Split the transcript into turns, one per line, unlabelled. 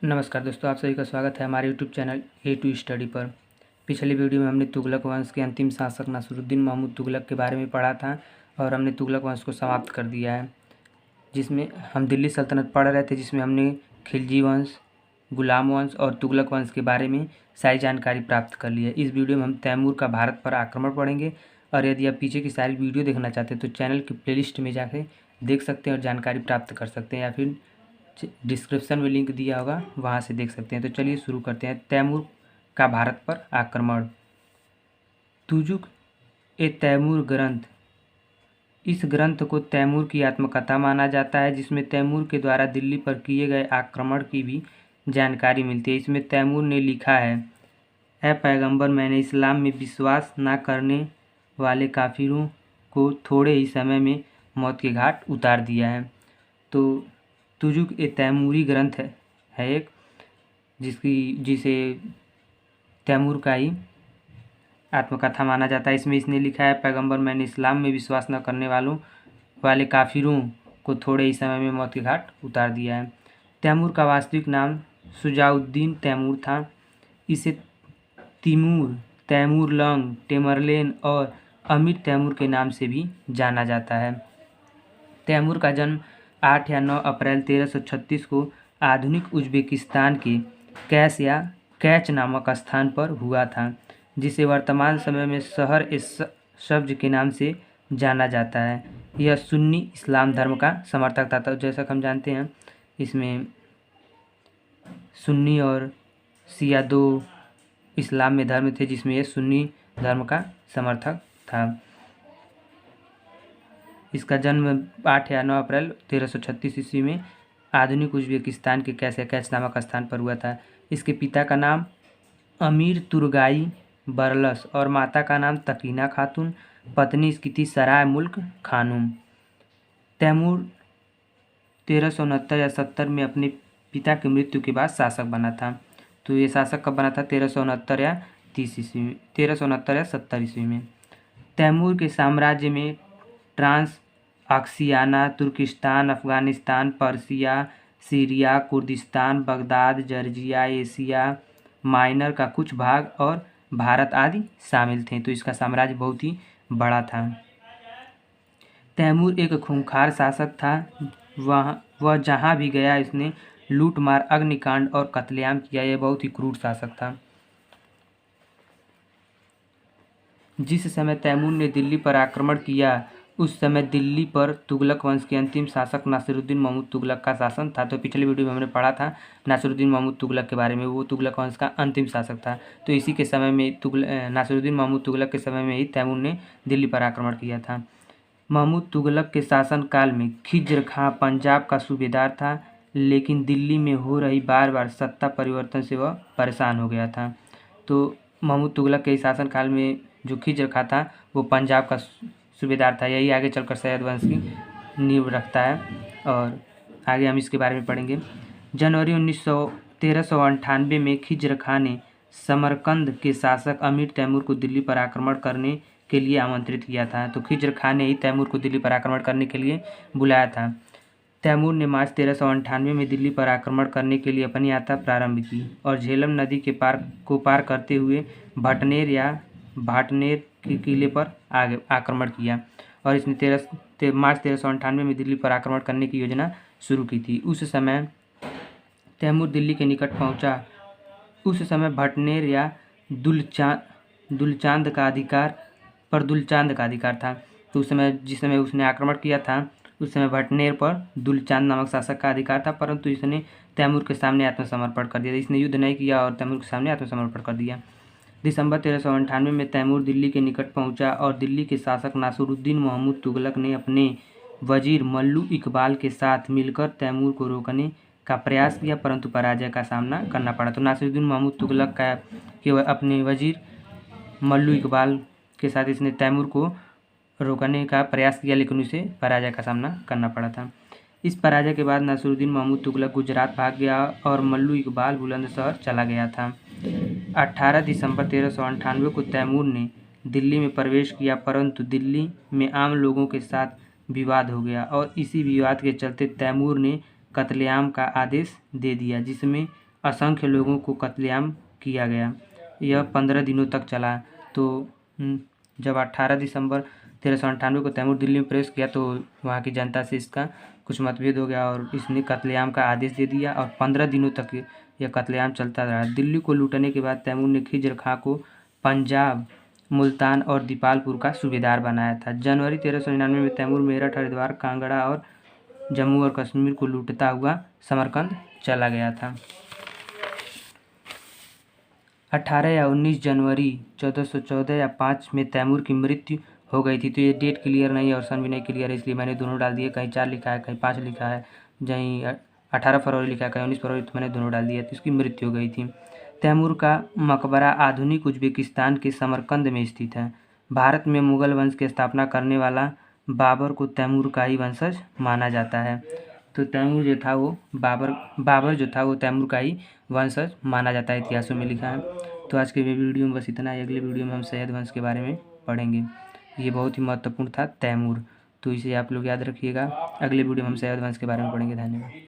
नमस्कार दोस्तों, आप सभी का स्वागत है हमारे YouTube channel A to study पर। पिछली वीडियो में हमने तुगलक वंश के अंतिम शासक नासिरुद्दीन महमूद तुगलक के बारे में पढ़ा था और हमने तुगलक वंश को समाप्त कर दिया है, जिसमें हम दिल्ली सल्तनत पढ़ रहे थे, जिसमें हमने खिलजी वंश, गुलाम वंश और तुगलक वंश के बारे में सारी जानकारी प्राप्त कर ली है। इस वीडियो में हम तैमूर का भारत पर आक्रमण पढ़ेंगे और यदि आप पीछे की सारी वीडियो देखना चाहते हैं तो चैनल की प्लेलिस्ट में जाके देख सकते हैं और जानकारी प्राप्त कर सकते हैं, या फिर डिस्क्रिप्शन में लिंक दिया होगा, वहाँ से देख सकते हैं। तो चलिए शुरू करते हैं। तैमूर का भारत पर आक्रमण। तुजुक ए तैमूर ग्रंथ। इस ग्रंथ को तैमूर की आत्मकथा माना जाता है, जिसमें तैमूर के द्वारा दिल्ली पर किए गए आक्रमण की भी जानकारी मिलती है। इसमें तैमूर ने लिखा है, ऐ पैगंबर, मैंने इस्लाम में विश्वास न करने वाले काफिरों को थोड़े ही समय में मौत के घाट उतार दिया है। तो तुजुक ए तैमूरी ग्रंथ है एक, जिसे तैमूर का ही आत्मकथा माना जाता है। इसमें इसने लिखा है, पैगंबर, मैंने इस्लाम में विश्वास न करने वाले काफिरों को थोड़े ही समय में मौत के घाट उतार दिया है। तैमूर का वास्तविक नाम शुजाउद्दीन तैमूर था। इसे तिमूर, तैमूर लंग, टेमरलेन और अमीर तैमूर के नाम से भी जाना जाता है। तैमूर का जन्म 8 या 9 अप्रैल 1336 को आधुनिक उज़्बेकिस्तान के कैश या कैच नामक स्थान पर हुआ था, जिसे वर्तमान समय में शहर ए सब्ज के नाम से जाना जाता है। यह सुन्नी इस्लाम धर्म का समर्थक था। तो जैसा कि हम जानते हैं, इसमें सुन्नी और शिया दो इस्लाम में धर्म थे, जिसमें यह सुन्नी धर्म का समर्थक था। इसका जन्म 8 या 9 अप्रैल 1336 ईस्वी में आधुनिक उज़्बेकिस्तान के कैच नामक स्थान पर हुआ था। इसके पिता का नाम अमीर तुर्गाई बरलस और माता का नाम तकीना खातून, पत्नी इसकी थी सराय मुल्क खानूम। तैमूर 1369 या 70 में अपने पिता की मृत्यु के बाद शासक बना था। तो ये शासक कब बना था? 1369 या 30 ईस्वी में, 1369 या 70 ईस्वी में। तैमूर के साम्राज्य में Transoxiana, Turkestan, Afghanistan, Persia, Syria, Kurdistan, Baghdad, Georgia, Asia Minor का कुछ भाग और भारत आदि शामिल थे। तो इसका साम्राज्य बहुत ही बड़ा था। तैमूर एक खूंखार शासक था। वह जहाँ भी गया इसने लूटमार, अग्निकांड और कत्लेआम किया। यह बहुत ही क्रूर शासक था। जिस समय तैमूर ने दिल्ली पर आक्रमण किया, उस समय दिल्ली पर तुगलक वंश के अंतिम शासक नासिरुद्दीन महमूद तुगलक का शासन था। तो पिछले वीडियो में हमने पढ़ा था नासिरुद्दीन महमूद तुगलक के बारे में। वो तुगलक वंश का अंतिम शासक था। तो इसी के समय में नासिरुद्दीन महमूद तुगलक के समय में ही तैमूर ने दिल्ली पर आक्रमण किया था। महमूद तुगलक के शासनकाल में खिज्र खां पंजाब का सूबेदार था, लेकिन दिल्ली में हो रही बार बार सत्ता परिवर्तन से वह परेशान हो गया था। तो महमूद तुगलक के शासनकाल में जो खिज्र खां था वो पंजाब का सूबेदार था। यही आगे चलकर सैयद वंश की नींव रखता है और आगे हम इसके बारे में पढ़ेंगे। जनवरी 1398 में खिज्र खां ने समरकंद के शासक अमीर तैमूर को दिल्ली पर आक्रमण करने के लिए आमंत्रित किया था। तो खिज्र खां ने ही तैमूर को दिल्ली पर आक्रमण करने के लिए बुलाया था। तैमूर ने मार्च 1398 में दिल्ली पर आक्रमण करने के लिए अपनी यात्रा प्रारंभ की और झेलम नदी के पार करते हुए भाटनेर के किले पर आक्रमण किया और इसने मार्च 1398 में दिल्ली पर आक्रमण करने की योजना शुरू की थी। उस समय तैमूर दिल्ली के निकट पहुंचा। उस समय भटनेर या दुलचांद का अधिकार था। तो उस समय जिस समय उसने आक्रमण किया था, उस समय भटनेर पर दुलचांद नामक शासक का अधिकार था, परंतु इसने तैमूर के सामने आत्मसमर्पण कर दिया। इसने युद्ध नहीं किया और तैमूर के सामने आत्मसमर्पण कर दिया। दिसंबर 1398 में तैमूर दिल्ली के निकट पहुंचा और दिल्ली के शासक नासिरुद्दीन महमूद तुगलक ने अपने वजीर मल्लू इकबाल के साथ मिलकर तैमूर को रोकने का प्रयास किया, परंतु पराजय का सामना करना पड़ा। तो नासिरुद्दीन महमूद तुगलक के अपने वजीर मल्लू इकबाल के साथ इसने तैमूर को रोकने का प्रयास किया, लेकिन उसे पराजय का सामना करना पड़ा था। इस पराजय के बाद नासिरुद्दीन महमूद तुगलक गुजरात भाग गया और मल्लू इकबाल बुलंदशहर चला गया था। 18 दिसंबर 1398 को तैमूर ने दिल्ली में प्रवेश किया, परंतु दिल्ली में आम लोगों के साथ विवाद हो गया और इसी विवाद के चलते तैमूर ने कत्लेआम का आदेश दे दिया, जिसमें असंख्य लोगों को कत्लेआम किया गया। यह 15 दिनों तक चला। तो जब 18 दिसंबर 1398 को तैमूर दिल्ली में प्रवेश किया तो वहाँ की जनता से इसका कुछ मतभेद हो गया और इसने कत्लेआम का आदेश दे दिया और 15 दिनों तक यह कत्लेआम चलता रहा। दिल्ली को लूटने के बाद तैमूर ने खिज़र खां को पंजाब, मुल्तान और दीपालपुर का सूबेदार बनाया था। जनवरी 1399 में तैमूर मेरठ, हरिद्वार, कांगड़ा और जम्मू और कश्मीर को लूटता हुआ समरकंद चला गया था। 18 या 19 जनवरी 1414 या 5 में तैमूर की मृत्यु हो गई थी। तो ये डेट क्लियर नहीं है और सन भी नहीं क्लियर है, इसलिए मैंने दोनों डाल दिए। कहीं 4 लिखा है, कहीं 5 लिखा है, कहीं 18 फरवरी लिखा है, कहीं 19 फरवरी, तो मैंने दोनों डाल दिया। तो इसकी मृत्यु हो गई थी। तैमूर का मकबरा आधुनिक उज्बेकिस्तान के समरकंद में स्थित है। भारत में मुगल वंश की स्थापना करने वाला बाबर को तैमूर का ही वंशज माना जाता है। तो तैमूर जो था वो बाबर जो था वो तैमूर का ही वंशज माना जाता है, इतिहासों में लिखा है। तो आज के वीडियो में बस इतना है। अगले वीडियो में हम सैयद वंश के बारे में पढ़ेंगे। ये बहुत ही महत्वपूर्ण था तैमूर, तो इसे आप लोग याद रखिएगा। अगले वीडियो में हम सैयद वंश के बारे में पढ़ेंगे। धन्यवाद।